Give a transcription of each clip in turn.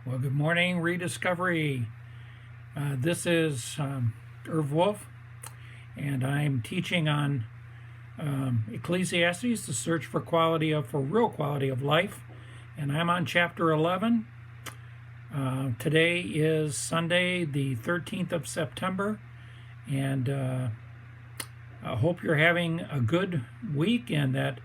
Well, good morning, Rediscovery. This is Irv Wolf, and I'm teaching on Ecclesiastes, the search for real quality of life, and I'm on chapter 11. Today is Sunday, the 13th of September, and I hope you're having a good week and that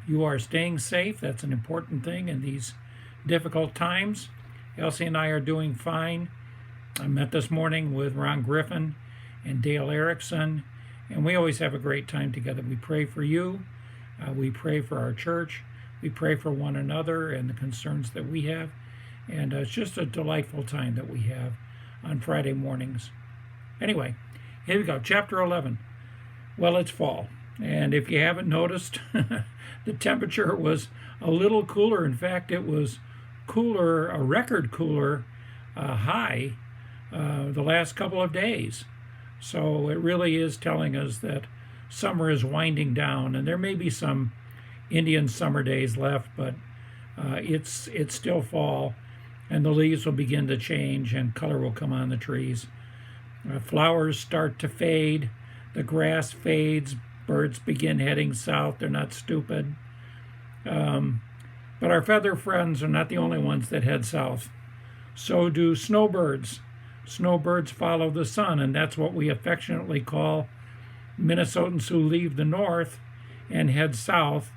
you are staying safe. That's an important thing in these difficult times. Elsie and I are doing fine. I met this morning with Ron Griffin and Dale Erickson, and we always have a great time together. We pray for you, we pray for our church, we pray for one another and the concerns that we have, and it's just a delightful time that we have on Friday mornings. Anyway, here we go, chapter 11. Well, it's fall, and if you haven't noticed, the temperature was a little cooler. In fact, it was cooler, a record cooler high the last couple of days. So it really is telling us that summer is winding down, and there may be some Indian summer days left, but it's still fall, and the leaves will begin to change, and color will come on the trees. Flowers start to fade, the grass fades, birds begin heading south. They're not stupid. But our feather friends are not the only ones that head south. So do snowbirds. Snowbirds follow the sun, and that's what we affectionately call Minnesotans who leave the north and head south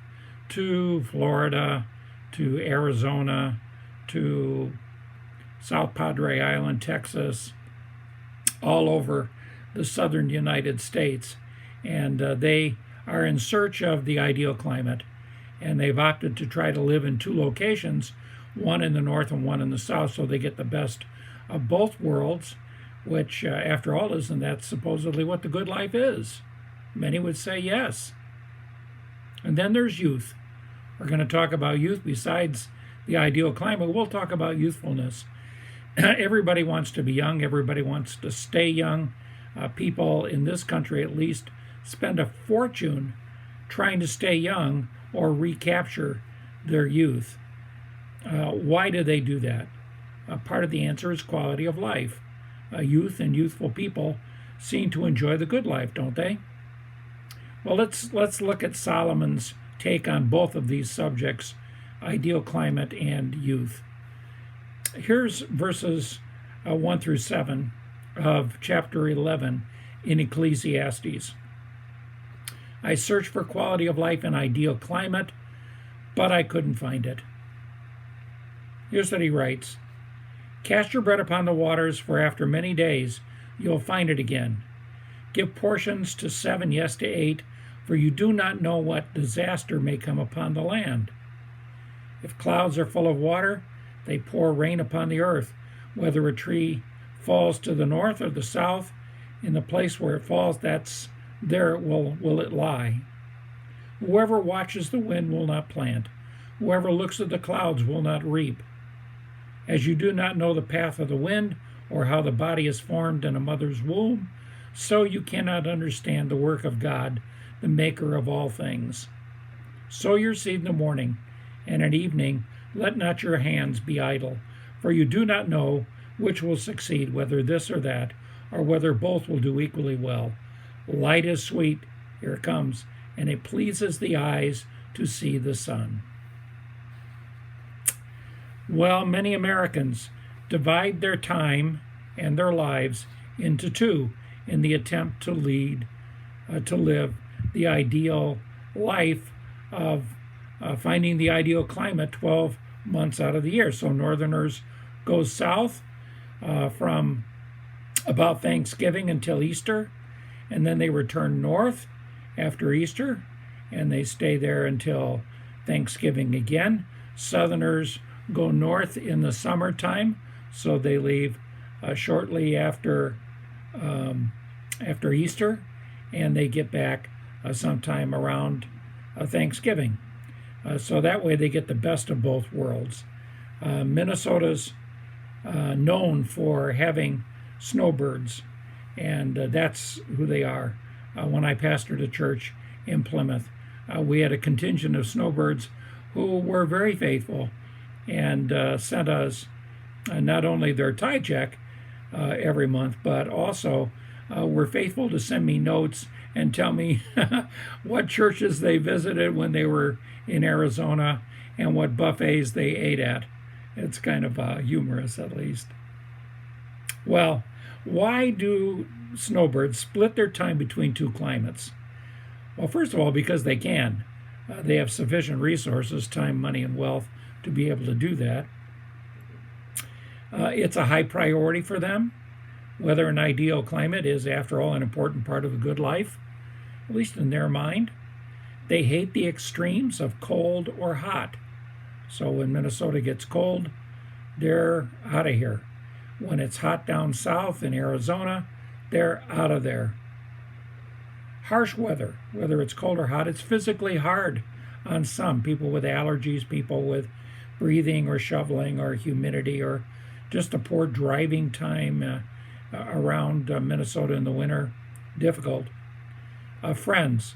to Florida, to Arizona, to South Padre Island, Texas, all over the southern United States. And they are in search of the ideal climate. And they've opted to try to live in two locations, one in the north and one in the south, so they get the best of both worlds, which, after all, isn't that supposedly what the good life is? Many would say yes. And then there's youth. We're going to talk about youth. Besides the ideal climate, we'll talk about youthfulness. Everybody wants to be young. Everybody wants to stay young. People in this country, at least, spend a fortune trying to stay young or recapture their youth. Why do they do that? Part of the answer is quality of life. Youth and youthful people seem to enjoy the good life, don't they? Well, let's look at Solomon's take on both of these subjects, ideal climate and youth. Here's verses 1 through 7 of chapter 11 in Ecclesiastes. I searched for quality of life and ideal climate, but I couldn't find it. Here's what he writes. Cast your bread upon the waters, for after many days you'll find it again. Give portions to 7, yes, to 8, for you do not know what disaster may come upon the land. If clouds are full of water, they pour rain upon the earth. Whether a tree falls to the north or the south, in the place where it falls, there will it lie. Whoever watches the wind will not plant. Whoever looks at the clouds will not reap. As you do not know the path of the wind, or how the body is formed in a mother's womb, so you cannot understand the work of God, the maker of all things. Sow your seed in the morning, and at evening let not your hands be idle, for you do not know which will succeed, whether this or that, or whether both will do equally well. Light is sweet, here it comes, and it pleases the eyes to see the sun. Well, many Americans divide their time and their lives into two in the attempt to live the ideal life of finding the ideal climate 12 months out of the year. So Northerners go south from about Thanksgiving until Easter, and then they return north after Easter, and they stay there until Thanksgiving again. Southerners go north in the summertime, so they leave shortly after Easter, and they get back sometime around Thanksgiving. So that way they get the best of both worlds. Minnesota's known for having snowbirds, and that's who they are. When I pastored a church in Plymouth, we had a contingent of snowbirds who were very faithful and sent us not only their tithe check every month, but also were faithful to send me notes and tell me what churches they visited when they were in Arizona and what buffets they ate at. It's kind of humorous, at least. Well, why do snowbirds split their time between two climates? Well, first of all, because they can. They have sufficient resources, time, money, and wealth to be able to do that. It's a high priority for them. Whether an ideal climate is, after all, an important part of a good life, at least in their mind. They hate the extremes of cold or hot. So when Minnesota gets cold, they're out of here. When it's hot down south in Arizona, they're out of there. Harsh weather, whether it's cold or hot, it's physically hard on some people with allergies, people with breathing or shoveling or humidity or just a poor driving time around Minnesota in the winter. Difficult. Friends.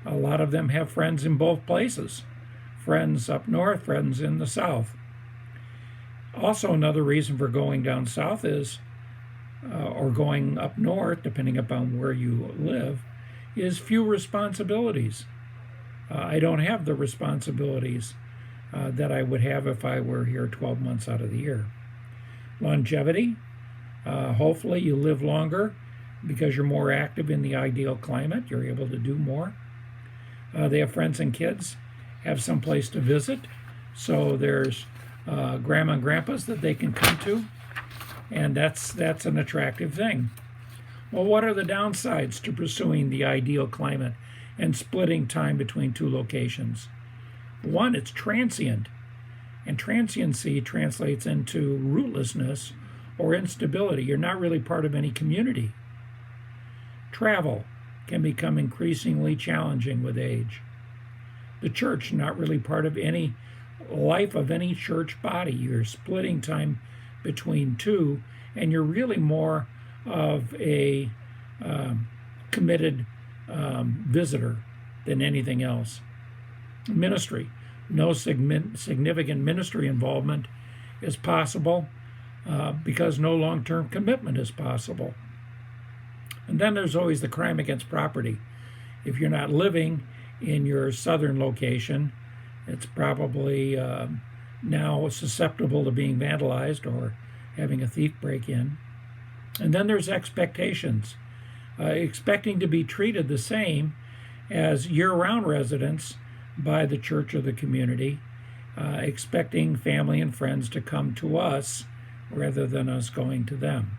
A lot of them have friends in both places. Friends up north, friends in the south. Also, another reason for going down south is, or going up north, depending upon where you live, is few responsibilities. I don't have the responsibilities that I would have if I were here 12 months out of the year. Longevity. Hopefully you live longer because you're more active in the ideal climate. You're able to do more. They have friends and kids, have some place to visit. So there's grandma and grandpas that they can come to. And that's an attractive thing. Well, what are the downsides to pursuing the ideal climate and splitting time between two locations? One, it's transient. And transiency translates into rootlessness or instability. You're not really part of any community. Travel can become increasingly challenging with age. The church, not really part of any life of any church body. You're splitting time between two, and you're really more of a committed visitor than anything else. Ministry. No significant ministry involvement is possible because no long-term commitment is possible. And then there's always the crime against property. If you're not living in your southern location, it's probably now susceptible to being vandalized or having a thief break in. And then there's expectations. Expecting to be treated the same as year-round residents by the church or the community, expecting family and friends to come to us rather than us going to them.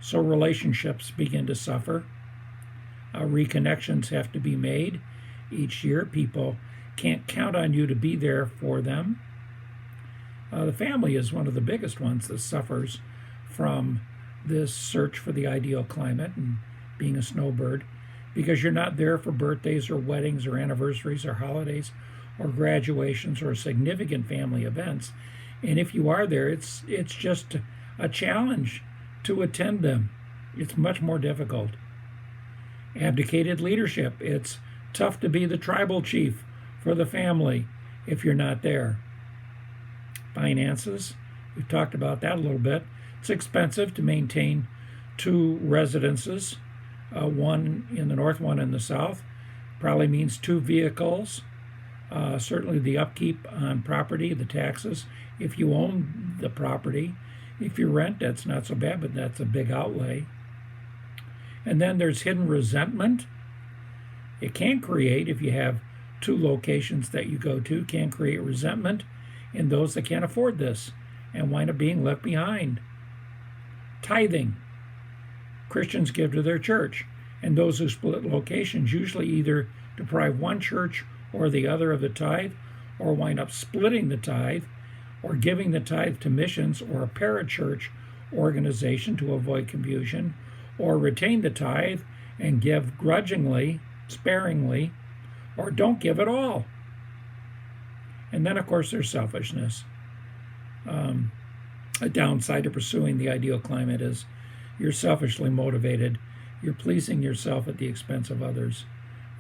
So relationships begin to suffer. Reconnections have to be made each year. People can't count on you to be there for them. The family is one of the biggest ones that suffers from this search for the ideal climate and being a snowbird, because you're not there for birthdays or weddings or anniversaries or holidays or graduations or significant family events. And if you are there, it's just a challenge to attend them. It's much more difficult. Abdicated leadership. It's tough to be the tribal chief for the family if you're not there. Finances. We've talked about that a little bit. It's expensive to maintain two residences, one in the north, one in the south. Probably means two vehicles. Certainly the upkeep on property, the taxes, if you own the property. If you rent, that's not so bad, but that's a big outlay. And then there's hidden resentment. It can create, if you have two locations that you go to, can create resentment in those that can't afford this and wind up being left behind. Tithing. Christians give to their church, and those who split locations usually either deprive one church or the other of the tithe, or wind up splitting the tithe, or giving the tithe to missions or a parachurch organization to avoid confusion, or retain the tithe and give grudgingly, sparingly, or don't give at all. And then, of course, there's selfishness. A downside to pursuing the ideal climate is you're selfishly motivated. You're pleasing yourself at the expense of others,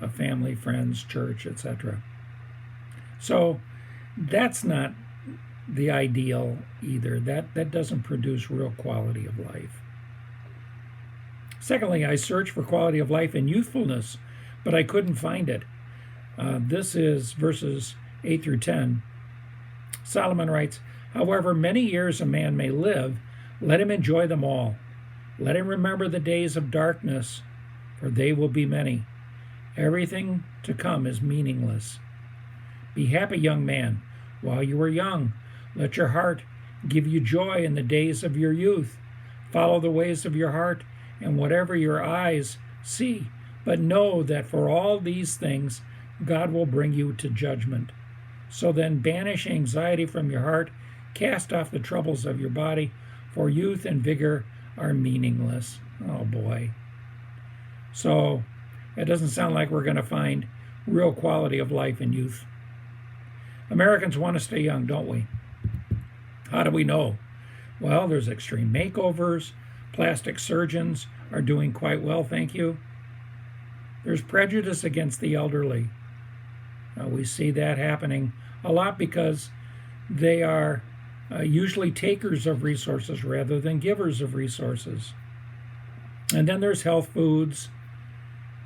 of family, friends, church, etc. So that's not the ideal either. That doesn't produce real quality of life. Secondly, I searched for quality of life in youthfulness, but I couldn't find it. This is verses 8 through 10. Solomon writes, "However many years a man may live, let him enjoy them all. Let him remember the days of darkness, for they will be many. Everything to come is meaningless. Be happy, young man, while you are young. Let your heart give you joy in the days of your youth. Follow the ways of your heart and whatever your eyes see. But know that for all these things, God will bring you to judgment. So then banish anxiety from your heart, cast off the troubles of your body, for youth and vigor are meaningless." Oh boy. So it doesn't sound like we're going to find real quality of life in youth. Americans want to stay young, don't we? How do we know? Well, there's extreme makeovers. Plastic surgeons are doing quite well, thank you. There's prejudice against the elderly. We see that happening a lot because they are usually takers of resources rather than givers of resources. And then there's health foods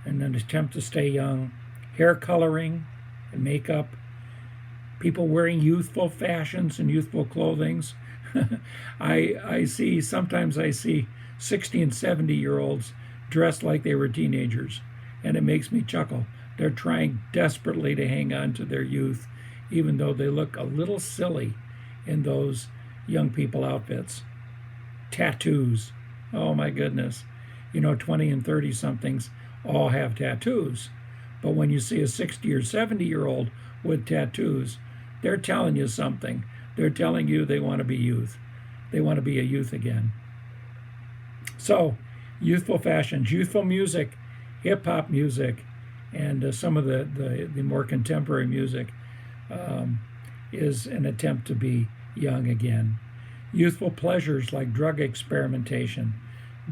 and an attempt to stay young, hair coloring and makeup, people wearing youthful fashions and youthful clothings. Sometimes I see 60 and 70-year-olds dressed like they were teenagers, and it makes me chuckle. They're trying desperately to hang on to their youth, even though they look a little silly in those young people outfits. Tattoos. Oh my goodness. 20 and 30 somethings all have tattoos. But when you see a 60 or 70-year-old with tattoos, they're telling you something. They're telling you they want to be youth. They want to be a youth again. So, youthful fashions, youthful music, hip-hop music, and some of the more contemporary music is an attempt to be young again. Youthful pleasures like drug experimentation,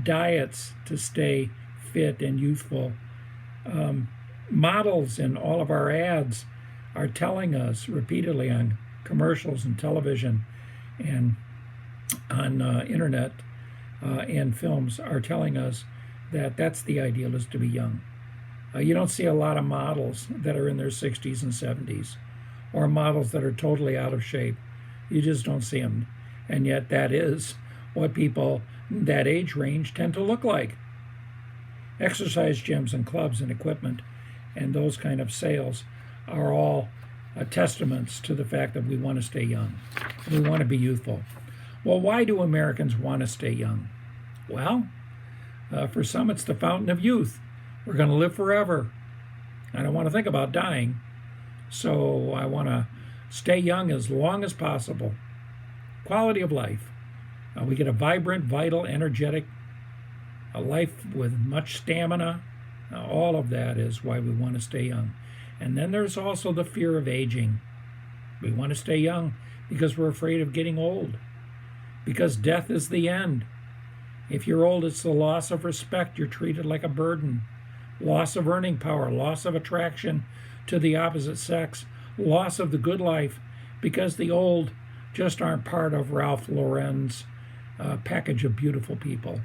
diets to stay fit and youthful. Models in all of our ads are telling us repeatedly on commercials and television and on internet and films are telling us that that's the ideal, is to be young. You don't see a lot of models that are in their 60s and 70s or models that are totally out of shape. You just don't see them. And yet that is what people that age range tend to look like. Exercise gyms and clubs and equipment and those kind of sales are all testaments to the fact that we want to stay young. We want to be youthful. Well, why do Americans want to stay young? Well, for some, it's the fountain of youth. We're going to live forever. I don't want to think about dying, so I want to stay young as long as possible. Quality of life. We get a vibrant, vital, energetic, a life with much stamina. All of that is why we want to stay young. And then there's also the fear of aging. We want to stay young because we're afraid of getting old, because death is the end. If you're old, it's the loss of respect. You're treated like a burden. Loss of earning power, loss of attraction to the opposite sex, loss of the good life, because the old just aren't part of Ralph Lauren's package of beautiful people.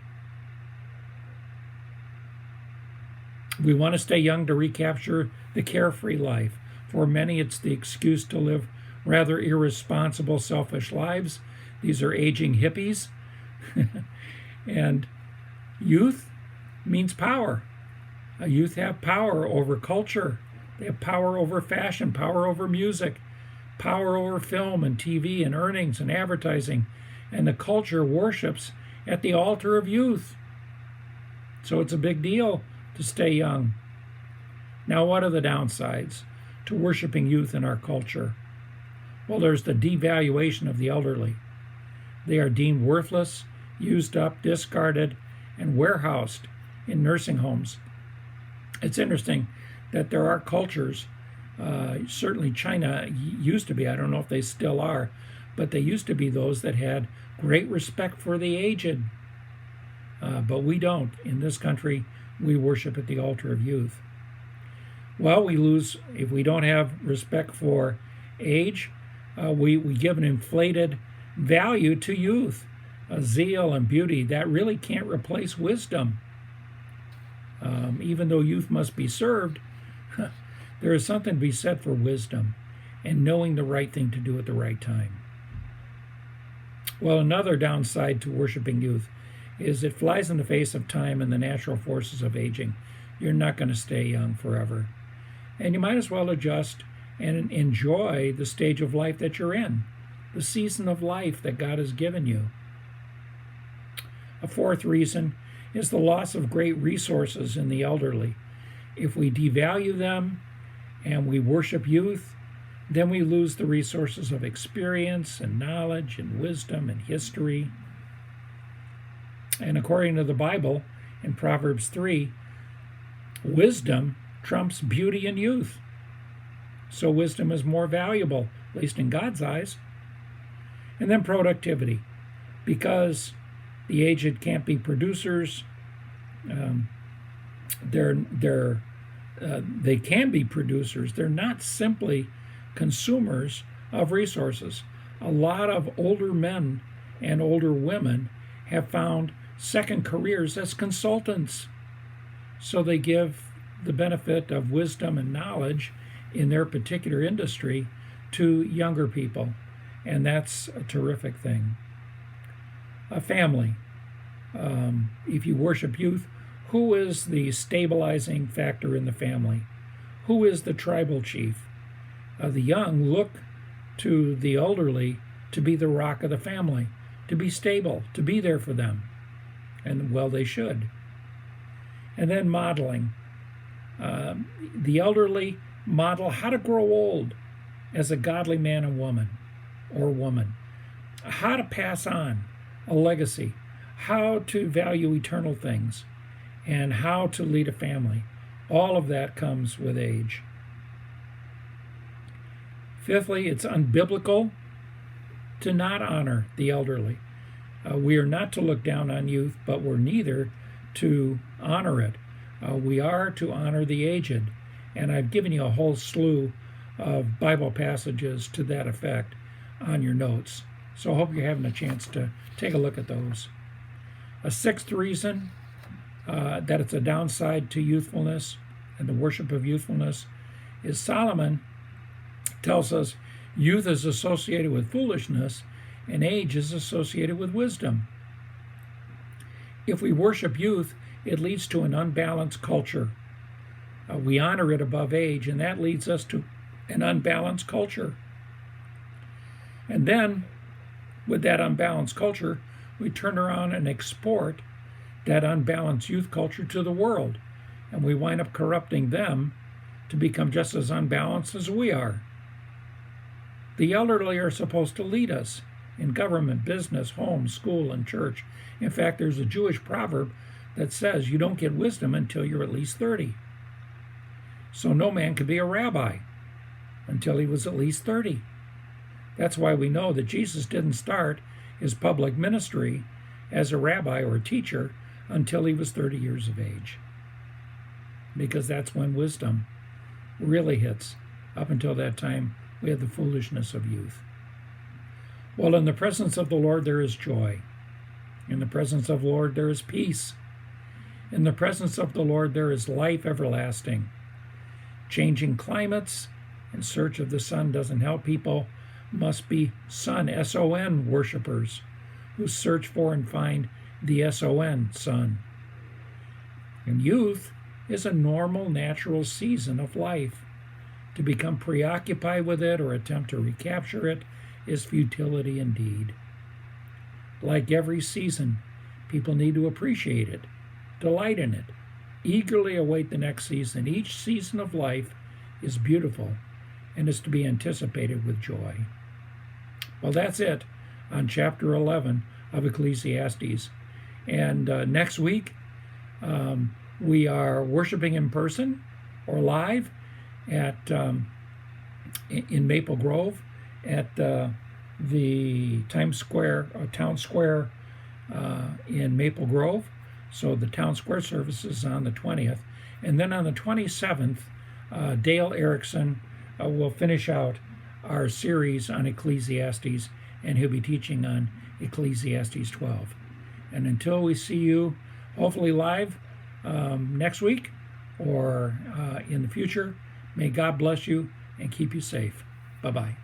We want to stay young to recapture the carefree life. For many, it's the excuse to live rather irresponsible, selfish lives. These are aging hippies. And youth means power. Youth have power over culture. They have power over fashion, power over music, power over film and TV and earnings and advertising. And the culture worships at the altar of youth. So it's a big deal to stay young. Now, what are the downsides to worshiping youth in our culture? Well, there's the devaluation of the elderly. They are deemed worthless, used up, discarded, and warehoused in nursing homes. It's interesting that there are cultures, certainly China used to be, I don't know if they still are, but they used to be those that had great respect for the aged. But we don't. In this country, we worship at the altar of youth. Well, we lose, if we don't have respect for age, We give an inflated value to youth, zeal and beauty that really can't replace wisdom. Even though youth must be served, there is something to be said for wisdom and knowing the right thing to do at the right time. Well, another downside to worshiping youth is it flies in the face of time and the natural forces of aging. You're not going to stay young forever. And you might as well adjust and enjoy the stage of life that you're in, the season of life that God has given you. A fourth reason is the loss of great resources in the elderly. If we devalue them and we worship youth, then we lose the resources of experience and knowledge and wisdom and history. And according to the Bible, in Proverbs 3, wisdom trumps beauty and youth. So wisdom is more valuable, at least in God's eyes. And then productivity, because the aged can't be producers. They can be producers. They're not simply consumers of resources. A lot of older men and older women have found second careers as consultants. So they give the benefit of wisdom and knowledge in their particular industry to younger people. And that's a terrific thing. A family. If you worship youth, who is the stabilizing factor in the family? Who is the tribal chief? The young look to the elderly to be the rock of the family, to be stable, to be there for them. And well, they should. And then modeling. The elderly model how to grow old as a godly man and woman, or woman. How to pass on a legacy. How to value eternal things. And how to lead a family. All of that comes with age. Fifthly, it's unbiblical to not honor the elderly. We are not to look down on youth, but we're neither to honor it. We are to honor the aged. And I've given you a whole slew of Bible passages to that effect on your notes. So I hope you're having a chance to take a look at those. A sixth reason that it's a downside to youthfulness and the worship of youthfulness is Solomon tells us youth is associated with foolishness and age is associated with wisdom. If we worship youth, it leads to an unbalanced culture. We honor it above age, and that leads us to an unbalanced culture. And then, with that unbalanced culture, we turn around and export that unbalanced youth culture to the world, and we wind up corrupting them to become just as unbalanced as we are. The elderly are supposed to lead us in government, business, home, school, and church. In fact, there's a Jewish proverb that says you don't get wisdom until you're at least 30. So no man could be a rabbi until he was at least 30. That's why we know that Jesus didn't start his public ministry as a rabbi or a teacher until he was 30 years of age. Because that's when wisdom really hits. Up until that time, we had the foolishness of youth. Well, in the presence of the Lord, there is joy. In the presence of the Lord, there is peace. In the presence of the Lord, there is life everlasting. Changing climates in search of the sun doesn't help. People must be sun, S-O-N, worshipers who search for and find the S-O-N, sun. And youth is a normal, natural season of life. To become preoccupied with it or attempt to recapture it is futility indeed. Like every season, people need to appreciate it, delight in it, eagerly await the next season. Each season of life is beautiful and is to be anticipated with joy. Well, that's it on chapter 11 of Ecclesiastes. And next week, we are worshiping in person or live at in Maple Grove at the Times Square, Town Square in Maple Grove. So the Town Square service is on the 20th. And then on the 27th, Dale Erickson will finish out our series on Ecclesiastes, and he'll be teaching on Ecclesiastes 12. And until we see you, hopefully live next week or in the future, may God bless you and keep you safe. Bye-bye.